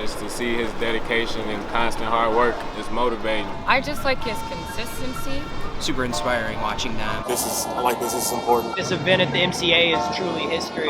Just to see his dedication and constant hard work is motivating. I just like his consistency. Super inspiring watching them. I like this is important. This event at the MCA is truly history.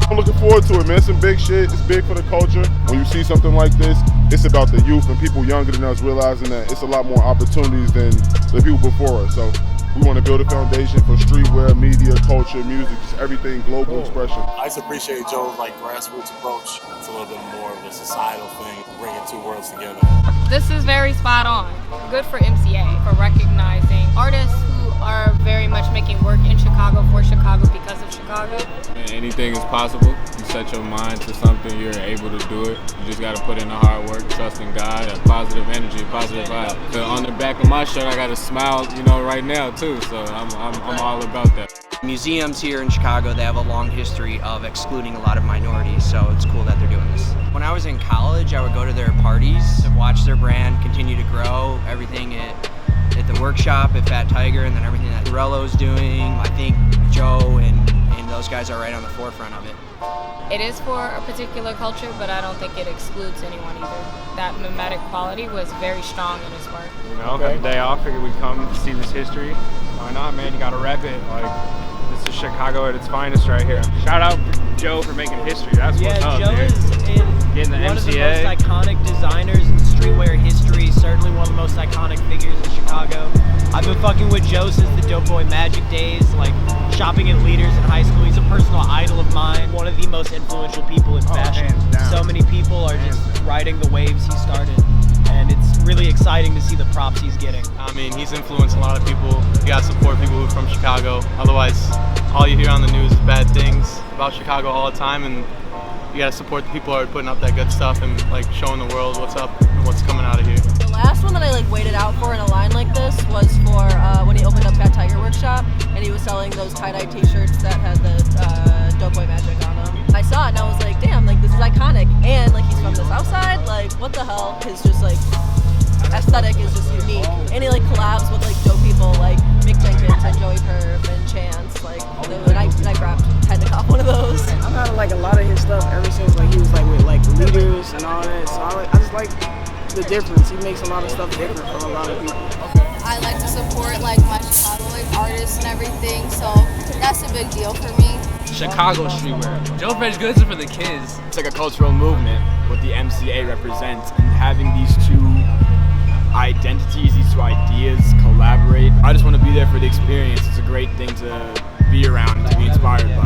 I'm looking forward to it, man. Some big shit. It's big for the culture. When you see something like this, it's about the youth and people younger than us realizing that it's a lot more opportunities than the people before us. So we want to build a foundation for streetwear, media, culture, music, just everything, global expression. I just appreciate Joe's grassroots approach. It's a little bit more of a societal thing, bringing two worlds together. This is very spot on. Good for MCA for recognizing artists who are very much making work in Chicago for Chicago because of Chicago. Anything is possible. You set your mind to something, you're able to do it. You just got to put in the hard work, trust in God, a positive energy, positive vibe. So on the back of my shirt, I got a smile, right now too. So I'm all about that. Museums here in Chicago, they have a long history of excluding a lot of minorities, so it's cool that they're doing this. When I was in college, I would go to their parties to watch their brand continue to grow, everything at the workshop at Fat Tiger, and then everything that Rello's doing. I think Joe and those guys are right on the forefront of it. It is for a particular culture, but I don't think it excludes anyone either. That mimetic quality was very strong in his work. Got the day off, figured we'd come see this history. Why not, man? You gotta rep it. This is Chicago at its finest right here. Shout out Joe for making history. That's what's up, Joe dude. is the one of the MCA. most iconic designers in streetwear history, certainly one of the most iconic figures in Chicago. I've been fucking with Joe since the Dope Boy Magic days, shopping at Leaders in high school. He's a personal idol of mine, one of the most influential people in fashion. Hands down. So many people are just riding the waves he started, and it's really exciting to see the props he's getting. I mean, he's influenced a lot of people. You gotta support people who are from Chicago. Otherwise, all you hear on the news is bad things about Chicago all the time, and you gotta support the people who are putting up that good stuff and showing the world what's up and what's coming out of here. The last one that I waited out for in a line like this was for when he opened up Fat Tiger Workshop, and he was selling those tie-dye t-shirts that had the Dope Boy Magic on them. I saw it and I was like, damn, this is iconic, and he's from the South Side, what the hell? His just aesthetic is just unique, and he collabs with dope people like Mick Jenkins and Joey and Chance, and I grabbed, had to cop one of those. I've had a lot of his stuff ever since he was with Leaders and all that, so I just like the difference. He makes a lot of stuff different from a lot of people. I like to support my Chicago artists and everything, so that's a big deal for me. Chicago streetwear. JOE FRESHGOODS is for the kids. It's a cultural movement, what the MCA represents, and having these two identities, these two ideas collaborate. I just want to be there for the experience. It's a great thing to be around and to be inspired by.